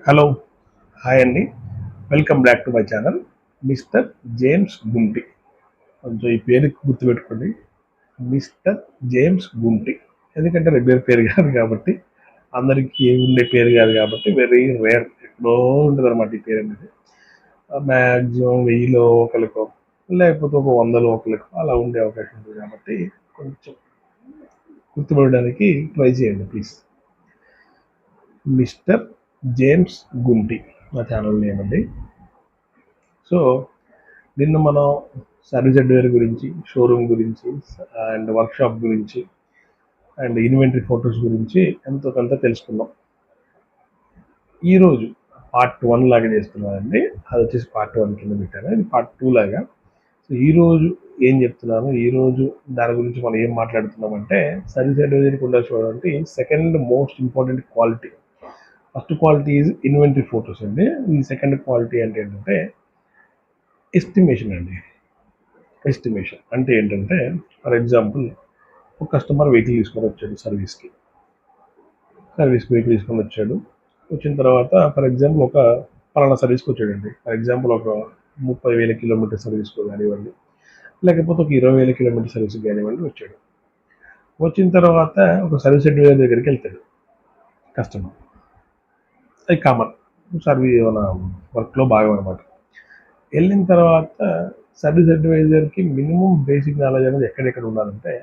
Hello, hi అండి. Welcome back to my channel mister James Gunti. కొంచెం ఈ పేరు గుర్తుపెట్టుకోండి, మిస్టర్ జేమ్స్ గుంటి. ఎందుకంటే రెగ్యులర్ పేరు కాదు కాబట్టి, అందరికీ ఉండే పేరు కాదు కాబట్టి వెరీ రేర్, ఎక్కడో ఉంటుంది అనమాట ఈ పేరు అనేది. మ్యాక్సిమం 1000లో ఒకరికో, లేకపోతే ఒక 100లో ఒకరికో అలా ఉండే అవకాశం ఉంది కాబట్టి కొంచెం గుర్తుపడడానికి ట్రై చేయండి ప్లీజ్. మిస్టర్ జేమ్స్ గుంటి నా ఛానల్ నేమ్ అండి. సో నిన్న మనం సర్వీస్ అడ్వైర్ గురించి, షోరూమ్ గురించి, అండ్ వర్క్షాప్ గురించి, అండ్ ఇన్వెంటరీ ఫొటోస్ గురించి ఎంతో కొంత తెలుసుకున్నాం. ఈరోజు పార్ట్ 1 లాగా చేస్తున్నానండి. అది వచ్చేసి పార్ట్ 1 కింద పెట్టాను, ఇది పార్ట్ 2 లాగా. సో ఈరోజు ఏం చెప్తున్నాను, ఈరోజు దాని గురించి మనం ఏం మాట్లాడుతున్నామంటే, సర్వీస్ అడ్వైజర్కి ఉండాల్సినటువంటి second most important quality. First quality is inventory photos అండి. ఈ సెకండ్ క్వాలిటీ అంటే ఏంటంటే ఎస్టిమేషన్ అండి. ఎస్టిమేషన్ అంటే ఏంటంటే, ఫర్ ఎగ్జాంపుల్ ఒక కస్టమర్ వెహికల్ తీసుకొని వచ్చాడు సర్వీస్కి వెహికల్ తీసుకొని వచ్చాడు. వచ్చిన తర్వాత ఫర్ ఎగ్జాంపుల్ ఒక పలానా సర్వీస్కి వచ్చాడండి. ఫర్ ఎగ్జాంపుల్ ఒక 30,000 కిలోమీటర్ సర్వీస్కి కానివ్వండి, లేకపోతే ఒక 20,000 కిలోమీటర్ సర్వీస్కి కానివ్వండి వచ్చాడు. వచ్చిన తర్వాత ఒక సర్వీస్ అడ్వైజర్ దగ్గరికి వెళ్తాడు కస్టమర్. అది కామన్, సర్వీస్ మన వర్క్లో భాగం అనమాట. వెళ్ళిన తర్వాత సర్వీస్ అడ్వైజర్కి మినిమం బేసిక్ నాలెడ్జ్ అనేది ఎక్కడెక్కడ ఉండాలంటే,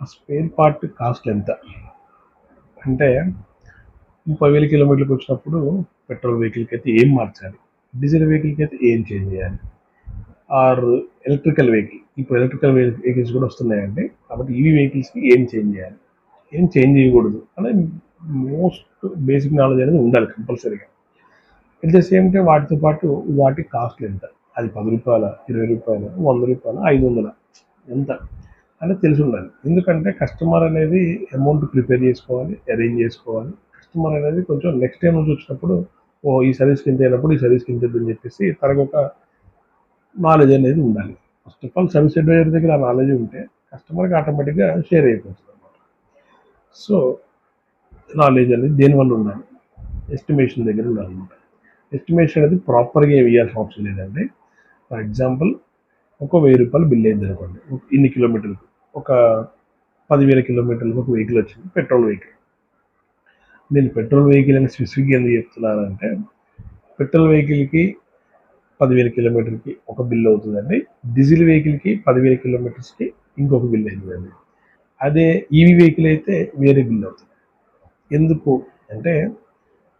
ఆ స్పేర్ పార్ట్ కాస్ట్ ఎంత అంటే, 30,000 కిలోమీటర్లకు వచ్చినప్పుడు పెట్రోల్ వెహికల్కి అయితే ఏం మార్చాలి, డీజిల్ వెహికల్కి అయితే ఏం చేంజ్ చేయాలి, ఆర్ ఎలక్ట్రికల్ వెహికల్, ఇప్పుడు ఎలక్ట్రికల్ వెహికల్స్ కూడా వస్తున్నాయండి, కాబట్టి ఈవీ వెహికల్స్కి ఏం చేంజ్ చేయాలి, ఏం చేంజ్ చేయకూడదు అనేది మోస్ట్ బేసిక్ నాలెడ్జ్ అనేది ఉండాలి కంపల్సరీగా. అట్ ద సేమ్ టైం వాటితో పాటు వాటి కాస్ట్లు ఎంత, అది 10 రూపాయల, 20 రూపాయల, 100 రూపాయల, 500 ఎంత అనేది తెలిసి ఉండాలి. ఎందుకంటే కస్టమర్ అనేది అమౌంట్ ప్రిపేర్ చేసుకోవాలి, అరేంజ్ చేసుకోవాలి. కస్టమర్ అనేది కొంచెం నెక్స్ట్ టైం నుంచి వచ్చినప్పుడు, ఈ సర్వీస్కి ఇంత అయినప్పుడు ఈ సర్వీస్కి ఇంత అని చెప్పేసి తనకు ఒక నాలెడ్జ్ అనేది ఉండాలి. First of all service advisor దగ్గర ఆ నాలెడ్జ్ ఉంటే కస్టమర్కి ఆటోమేటిక్గా షేర్ అయిపోతుంది అనమాట. సో నాలెడ్జ్ అనేది దేనివల్ల ఉండాలి, ఎస్టిమేషన్ దగ్గర ఉండాలన్నమాట. ఎస్టిమేషన్ అనేది ప్రాపర్గా వేయాల్సిన అవసరం లేదండి. ఫర్ ఎగ్జాంపుల్ ఒక 1000 రూపాయలు బిల్ అయింది అనుకోండి, ఇన్ని కిలోమీటర్లకు, ఒక 10,000 కిలోమీటర్లకు ఒక వెహికల్ వచ్చింది, పెట్రోల్ వెహికల్. నేను పెట్రోల్ వెహికల్ అని స్పెసిఫిక్గా ఎందుకు చెప్తున్నానంటే, పెట్రోల్ వెహికల్కి 10,000 కిలోమీటర్కి ఒక బిల్ అవుతుందండి, డీజిల్ వెహికల్కి 10,000 కిలోమీటర్స్కి ఇంకొక బిల్ అవుతుందండి. అదే ఈవీ వెహికల్ అయితే వేరే బిల్ అవుతుంది. ఎందుకు అంటే,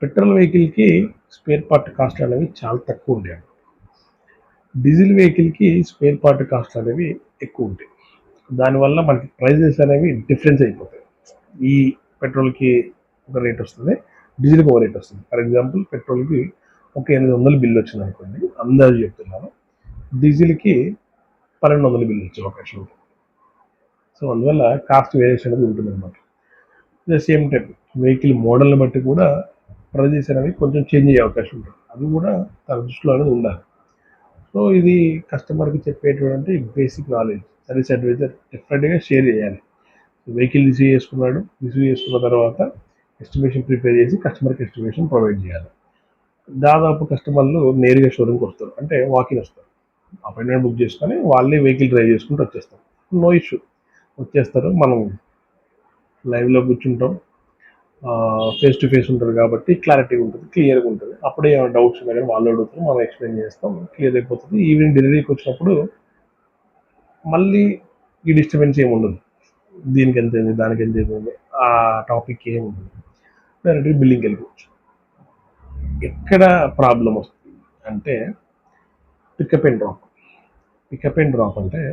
పెట్రోల్ వెహికల్కి స్పేర్ పార్ట్ కాస్ట్ అనేవి చాలా తక్కువ ఉంటాయి, డీజిల్ వెహికల్కి స్పేర్ పార్ట్ కాస్ట్ అనేవి ఎక్కువ ఉంటాయి. దానివల్ల మనకి ప్రైజెస్ అనేవి డిఫరెన్స్ అయిపోతాయి. ఈ పెట్రోల్కి ఒక రేట్ వస్తుంది, డీజిల్కి ఒక రేట్ వస్తుంది. ఫర్ ఎగ్జాంపుల్ పెట్రోల్కి ఒక 800 బిల్లు వచ్చింది అనుకోండి, అందాజు చెప్తున్నాను, డీజిల్కి 1,200 బిల్లు వచ్చే అవకాశం ఉంటుంది. సో అందువల్ల కాస్ట్ వేరియేషన్ అనేది ఉంటుంది అనమాట. ద సేమ్ టైం వెహికల్ మోడల్ని బట్టి కూడా ప్రైజెస్ అనేవి కొంచెం చేంజ్ అయ్యే అవకాశం ఉంటుంది. అది కూడా తన దృష్టిలో అనేది ఉండాలి. సో ఇది కస్టమర్కి చెప్పేటువంటి బేసిక్ నాలెడ్జ్ సర్వీస్ అడ్వైజర్ డెఫినెట్గా షేర్ చేయాలి. వెహికల్ రిసీవ్ చేసుకున్న తర్వాత ఎస్టిమేషన్ ప్రిపేర్ చేసి కస్టమర్కి ఎస్టిమేషన్ ప్రొవైడ్ చేయాలి. దాదాపు కస్టమర్లు నేరుగా షోరూమ్కి వస్తారు, అంటే వాకిన్ వస్తారు, అపాయింట్మెంట్ బుక్ చేసుకొని వాళ్ళే వెహికల్ డ్రైవ్ చేసుకుంటూ వచ్చేస్తారు. నో ఇష్యూ, వచ్చేస్తారు, మనం లైవ్లో కూర్చుంటాం, ఫేస్ టు ఫేస్ ఉంటుంది కాబట్టి క్లారిటీగా ఉంటుంది, క్లియర్గా ఉంటుంది. అప్పుడే ఏమైనా డౌట్స్ ఉన్నా కానీ వాళ్ళు అడుగుతారు, మనం ఎక్స్ప్లెయిన్ చేస్తాం, క్లియర్ అయిపోతుంది. ఈవినింగ్ డెలివరీకి వచ్చినప్పుడు మళ్ళీ ఈ డిస్టర్బెన్స్ ఏమి ఉండదు, దీనికి ఎంత అయింది, దానికి ఎంత అయింది, ఆ టాపిక్ ఏమి ఉండదు, డైరెక్ట్గా బిల్లింగ్కి వెళ్ళిపోవచ్చు. ఎక్కడ ప్రాబ్లం వస్తుంది అంటే, pickup and drop. Pickup and drop అంటే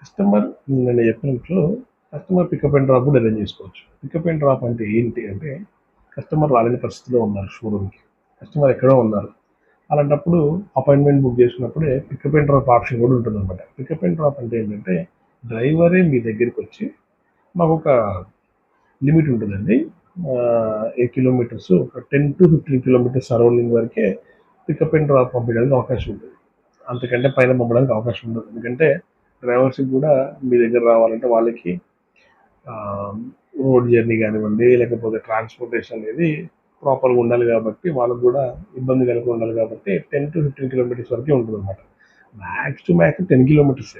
కస్టమర్, నేను చెప్పినట్లు కస్టమర్ పికప్ అండ్ డ్రాప్ కూడా అరేంజ్ చేసుకోవచ్చు. పికప్ అండ్ డ్రాప్ అంటే ఏంటి అంటే, కస్టమర్ రాలేని పరిస్థితిలో ఉన్నారు షోరూమ్కి, కస్టమర్ ఎక్కడో ఉన్నారు, అలాంటప్పుడు అపాయింట్మెంట్ బుక్ చేసుకున్నప్పుడే పికప్ అండ్ డ్రాప్ ఆప్షన్ కూడా ఉంటుంది అనమాట. పికప్ అండ్ డ్రాప్ అంటే ఏంటంటే, డ్రైవరే మీ దగ్గరికి వచ్చి, మాకు ఒక లిమిట్ ఉంటుందండి, ఏ కిలోమీటర్స్ ఒక 10 to 15 కిలోమీటర్స్ సరౌండింగ్ వరకే పికప్ అండ్ డ్రాప్ పంపించడానికి అవకాశం ఉంటుంది. అంతకంటే పైన పంపడానికి అవకాశం ఉండదు. ఎందుకంటే డ్రైవర్స్కి కూడా మీ దగ్గర రావాలంటే వాళ్ళకి రోడ్ జర్నీ కానివ్వండి, లేకపోతే ట్రాన్స్పోర్టేషన్ అనేది ప్రాపర్గా ఉండాలి కాబట్టి వాళ్ళకు కూడా ఇబ్బంది కలగకుండా ఉండాలి కాబట్టి 10 to 15 కిలోమీటర్స్ వరకే ఉంటుంది అనమాట. Max to max 10 kilometres.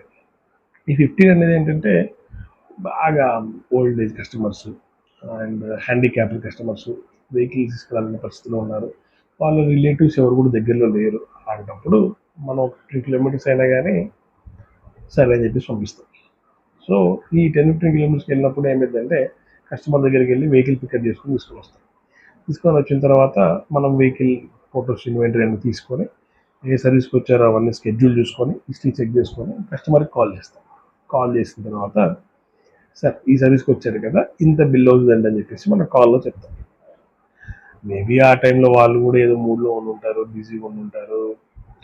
ఈ 15 అనేది ఏంటంటే బాగా old age customers and handicapped customers vehicle తీసుకురాలని పరిస్థితిలో ఉన్నారు. వాళ్ళ రిలేటివ్స్ ఎవరు కూడా దగ్గరలో లేరు. అలాంటప్పుడు మనం 15 కిలోమీటర్స్ అయినా కానీ సరే అని చెప్పేసి పంపిస్తాం. సో ఈ 10 to 15 కిలోమీటర్స్కి వెళ్ళినప్పుడు ఏమైందంటే కస్టమర్ దగ్గరికి వెళ్ళి వెహికల్ పికప్ చేసుకొని తీసుకొని వస్తాం. తీసుకొని వచ్చిన తర్వాత మనం వెహికల్ ఫొటోస్ ఇన్వెంటరీ అన్ని తీసుకొని ఏ సర్వీస్కి వచ్చారో అవన్నీ షెడ్యూల్ చూసుకొని హిస్టరీ చెక్ చేసుకొని కస్టమర్కి కాల్ చేస్తాం. కాల్ చేసిన తర్వాత సార్ ఈ సర్వీస్కి వచ్చారు కదా ఇంత బిల్ అవుతుందండి అని చెప్పేసి మనం కాల్లో చెప్తాం. మేబీ ఆ టైంలో వాళ్ళు కూడా ఏదో మూడ్లో ఉండి ఉంటారు, బిజీగా ఉండి ఉంటారు,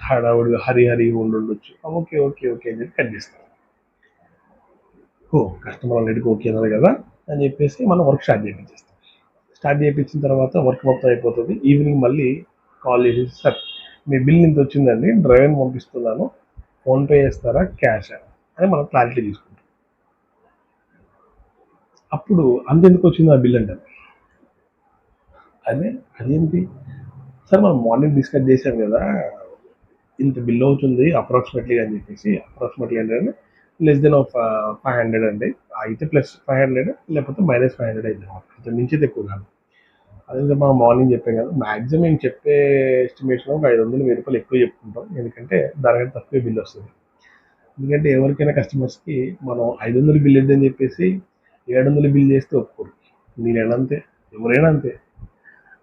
హడావుడిగా హరి ఉండొచ్చు. ఓకే ఓకే ఓకే అని చెప్పి కట్ చేస్తాం. కస్టమర్ ఆల్రెడీకి ఓకే అన్నారు కదా అని చెప్పేసి మనం వర్క్ స్టార్ట్ చేయించేస్తాం. స్టార్ట్ చేయించిన తర్వాత వర్క్ మొత్తం అయిపోతుంది. ఈవినింగ్ మళ్ళీ కాల్ చేసి సార్ మీ బిల్ ఇంత వచ్చిందండి, డ్రైవర్ని పంపిస్తున్నాను, ఫోన్పే చేస్తారా క్యాషా అని మనం క్లారిటీ తీసుకుంటాం. అప్పుడు అంతెందుకు వచ్చింది ఆ బిల్ అంటారు. అదేంటి సార్ మనం మార్నింగ్ డిస్కస్ చేసాం కదా ఇంత బిల్ అవుతుంది అప్రాక్సిమేట్లీ అని చెప్పేసి. అప్రాక్సిమేట్లీ ఏంటంటే లెస్ దెన్ ఆఫ్ 500 అండి, అయితే +500 లేకపోతే -500 అయితే అంత మించి ఎక్కువ కాదు. అదే మనం మార్నింగ్ చెప్పాం కదా మ్యాక్సిమం మేము చెప్పే ఎస్టిమేషన్ ఒక 500-1000 ఎక్కువ చెప్పుకుంటాం, ఎందుకంటే దానికంటే తక్కువే బిల్ వస్తుంది. ఎందుకంటే ఎవరికైనా కస్టమర్స్కి మనం 500 బిల్ ఇద్దని చెప్పేసి 700 బిల్ చేస్తే ఒప్పుకోరు. నేనైనా అంతే, ఎవరైనా అంతే.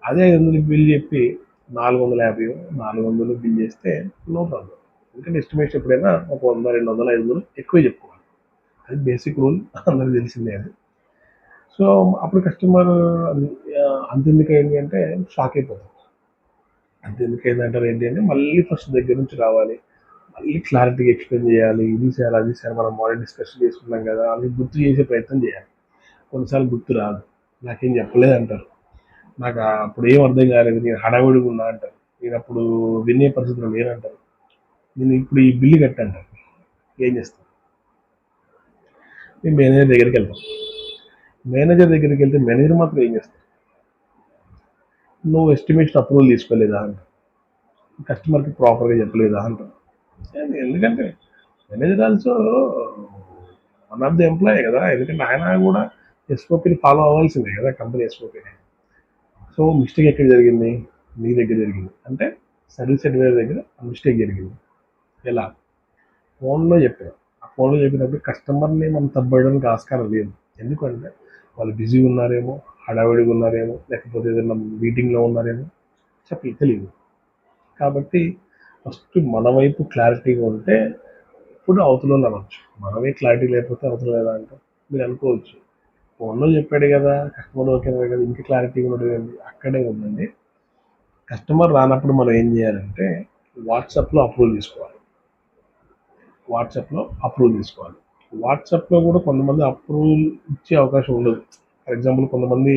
అదే 500 బిల్ చెప్పి 450 400 బిల్ చేస్తే నో ప్రాబ్లం. ఎందుకంటే ఎస్టిమేషన్ ఎప్పుడైనా ఒక 100 200 500 ఎక్కువే చెప్పుకోవాలి. అది బేసిక్ రూల్, అందరికి తెలిసిందే అది. సో అప్పుడు కస్టమర్ అంతెందుకు అయింది అంటే షాక్ అయిపోతాం. అంతెందుకు అయిందంటారు ఏంటి అంటే మళ్ళీ ఫస్ట్ దగ్గర నుంచి రావాలి, మళ్ళీ క్లారిటీగా ఎక్స్ప్లెయిన్ చేయాలి. ఇది సార్ అది సార్ మనం మార్నింగ్ డిస్కషన్ చేసుకున్నాం కదా అని గుర్తు చేసే ప్రయత్నం చేయాలి. కొన్నిసార్లు గుర్తు రాదు, నాకేం చెప్పలేదు అంటారు, నాకు అప్పుడు ఏం అర్థం కాలేదు, నేను హడావుడిగా ఉన్నా అంటారు, నేను అప్పుడు వినే పరిస్థితిలో లేనంటారు, నేను ఇప్పుడు ఈ బిల్లు కట్టంటారు. ఏం చేస్తాను? మేము మేనేజర్ దగ్గరికి వెళ్తాం. మేనేజర్ దగ్గరికి వెళ్తే మేనేజర్ మాత్రం ఏం చేస్తారు, నువ్వు ఎస్టిమేషన్ అప్రూవల్ తీసుకోలేదా అంట, కస్టమర్కి ప్రాపర్గా చెప్పలేదా అంట. ఎందుకంటే manager also one of the employee కదా, ఎందుకంటే ఆయన కూడా ఎస్ఓపిని ఫాలో అవ్వాల్సిందే కదా, కంపెనీ ఎస్ఓపిని. సో మిస్టేక్ ఎక్కడ జరిగింది, మీ దగ్గర జరిగింది. అంటే సర్వీస్ అడ్వైజర్ దగ్గర మిస్టేక్ జరిగింది. ఎలా? ఫోన్లో చెప్పారు. ఆ ఫోన్లో చెప్పినప్పుడు కస్టమర్ని మనం తప్పడానికి ఆస్కారం లేదు. ఎందుకంటే వాళ్ళు బిజీగా ఉన్నారేమో, హడావిడిగా ఉన్నారేమో, లేకపోతే ఏదైనా మీటింగ్లో ఉన్నారేమో తెలియదు. కాబట్టి ఫస్ట్ మన వైపు క్లారిటీగా ఉంటే ఇప్పుడు అవతల అనవచ్చు. మనమే క్లారిటీ లేకపోతే అవతల ఎలా అంటే మీరు అనుకోవచ్చు, ఫోన్లో చెప్పాడు కదా కస్టమర్ ఓకే కదా ఇంకా క్లారిటీగా ఉండదు. అక్కడే ఉందండి. కస్టమర్ రానప్పుడు మనం ఏం చేయాలంటే వాట్సాప్లో అప్రూవల్ తీసుకోవాలి. వాట్సాప్లో కూడా కొంతమంది అప్రూవల్ ఇచ్చే అవకాశం ఉండదు. ఫర్ ఎగ్జాంపుల్ కొంతమంది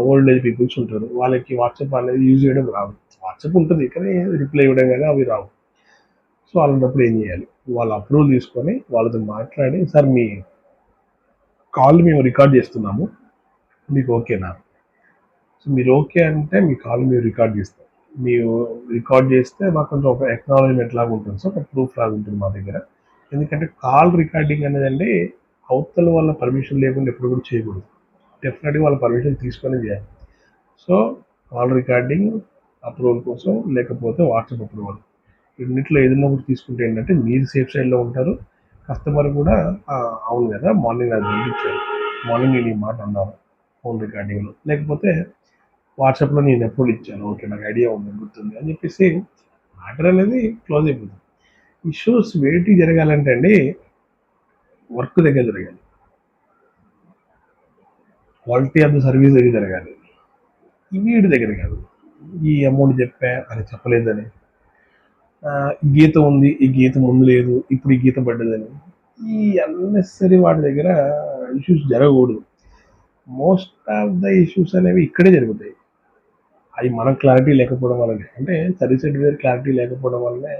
ఓల్డ్ ఏజ్ పీపుల్స్ ఉంటారు, వాళ్ళకి వాట్సాప్ అనేది యూజ్ చేయడం రాదు. వాట్సాప్ ఉంటుంది కానీ రిప్లై ఇవ్వడం కానీ అవి రావు. సో అలాంటప్పుడు ఏం చేయాలి, వాళ్ళ అప్రూవల్ తీసుకొని వాళ్ళతో మాట్లాడి సార్ మీ కాల్ మేము రికార్డ్ చేస్తున్నాము, మీకు ఓకేనా? సో మీరు ఓకే అంటే మీ కాల్ మీరు రికార్డ్ చేస్తాం. మీరు రికార్డ్ చేస్తే మాకు కొంచెం ఒక ఎక్నాలజ్మెంట్ లాగా ఉంటుంది, సో ఒక ప్రూఫ్ లాగా ఉంటుంది మా దగ్గర. ఎందుకంటే కాల్ రికార్డింగ్ అనేది అవతల వాళ్ళ పర్మిషన్ లేకుండా ఎప్పుడు కూడా చేయకూడదు. డెఫినెట్గా వాళ్ళ పర్మిషన్ తీసుకొని చేయాలి. సో కాల్ రికార్డింగ్ అప్రూవల్ కోసం, లేకపోతే వాట్సాప్ అప్రూవల్, రెండిట్లో ఏదైనా ఒకటి తీసుకుంటే ఏంటంటే మీరు సేఫ్ సైడ్లో ఉంటారు, కస్టమర్ కూడా అవును కదా మార్నింగ్ అది పంపించారు, మార్నింగ్ నేను ఈ మాట అన్నాను ఫోన్ రికార్డింగ్లో, లేకపోతే వాట్సాప్లో నేను అప్రూవల్ ఇచ్చాను, ఓకే నాకు ఐడియా ఉంది గుర్తుంది అని చెప్పేసి మ్యాటర్ అనేది క్లోజ్ అయిపోతుంది. ఇష్యూస్ వేటి జరగాలంటే అండి వర్క్ దగ్గర జరగాలి, క్వాలిటీ ఆఫ్ ద సర్వీస్ దగ్గర జరగాలి. వీడి దగ్గర కాదు, ఈ అమౌంట్ చెప్పా అని చెప్పలేదని, గీత ఉంది ఈ గీత ముందు లేదు ఇప్పుడు ఈ గీత పడ్డదని, ఈ అన్నెసరీ వాటి దగ్గర ఇష్యూస్ జరగకూడదు. మోస్ట్ ఆఫ్ ద ఇష్యూస్ అనేవి ఇక్కడే జరుగుతాయి. అవి మనం క్లారిటీ లేకపోవడం వల్లనే, అంటే సర్వీస్ అడ్వైజర్ క్లారిటీ లేకపోవడం వల్లనే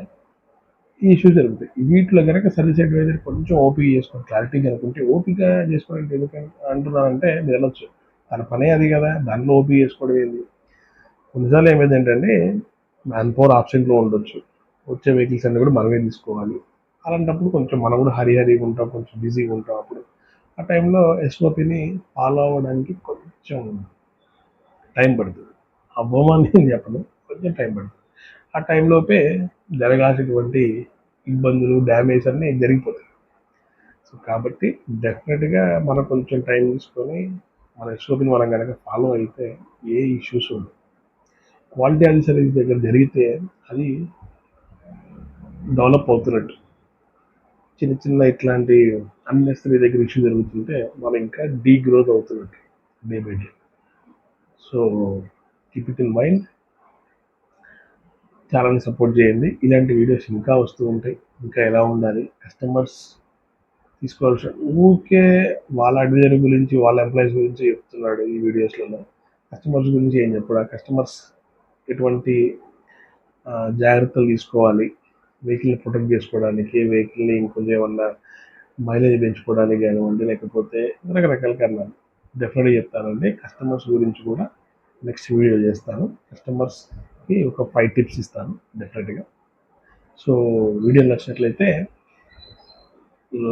ఈ ఇష్యూస్ జరుగుతాయి. వీటిలో కనుక సర్వీస్ అడ్వైజర్ కొంచెం ఓపిక చేసుకొని క్లారిటీ కనుకుంటే, ఓపిక చేసుకోవడానికి ఎందుకంటే అంటున్నానంటే మీరు వెళ్ళొచ్చు తన పనే అది కదా, దాంట్లో ఓపీ చేసుకోవడం ఏంది. కొన్నిసార్లు ఏమైందంటే మ్యాన్ పవర్ ఆబ్సెంట్లో ఉండొచ్చు, వచ్చే వెహికల్స్ అన్నీ కూడా మనమే తీసుకోవాలి. అలాంటప్పుడు కొంచెం మనం కూడా హరీగా ఉంటాం, కొంచెం బిజీగా ఉంటాం. అప్పుడు ఆ టైంలో ఎస్ఓపిని ఫాలో అవ్వడానికి కొంచెం టైం పడుతుంది. అవ్వమని నేను చెప్పను, కొంచెం టైం పడుతుంది. ఆ టైంలోపే జరగాల్సినటువంటి ఇబ్బందులు, డ్యామేజ్ అన్నీ జరిగిపోతాయి. సో కాబట్టి డెఫినెట్గా మనం కొంచెం టైం తీసుకొని మన ఎస్ఓపిని మనం కనుక ఫాలో అయితే ఏ ఇష్యూస్ ఉండవు. క్వాలిటీ అండ్ సర్వీస్ దగ్గర జరిగితే అది డెవలప్ అవుతున్నట్టు. చిన్న చిన్న ఇట్లాంటి అన్నెసరీ దగ్గర ఇష్యూ జరుగుతుంటే మనం ఇంకా డీ గ్రోత్ అవుతున్నట్టు day by day. So keep it in mind. ఛానల్ని సపోర్ట్ చేయండి. ఇలాంటి వీడియోస్ ఇంకా వస్తూ ఉంటాయి. ఇంకా ఎలా ఉండాలి, కస్టమర్స్ తీసుకోవాల్సిన ఊరికే వాళ్ళ అడ్వైజర్ గురించి, వాళ్ళ ఎంప్లాయీస్ గురించి చెప్తున్నాడు ఈ వీడియోస్లలో. కస్టమర్స్ గురించి ఏం చెప్పడా, కస్టమర్స్ ఎటువంటి జాగ్రత్తలు తీసుకోవాలి వెహికల్ని ప్రొటెక్ట్ చేసుకోవడానికి, వెహికల్ని ఇంకొంచెం ఏమన్నా మైలేజ్ పెంచుకోవడానికి కానివ్వండి, లేకపోతే రకరకాల కారణాలు డెఫినెట్గా చెప్తానండి. కస్టమర్స్ గురించి కూడా నెక్స్ట్ వీడియో చేస్తాను. కస్టమర్స్కి ఒక 5 టిప్స్ ఇస్తాను డెఫినెట్గా. సో వీడియో నచ్చినట్లయితే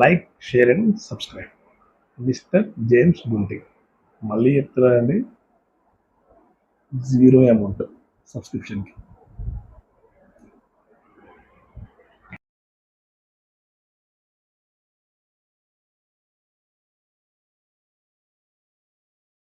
like, share and subscribe. Mister James Gunti. మళ్ళీ చెప్తున్నానండి, 0 అమౌంట్ సబ్స్క్రిప్షన్కి.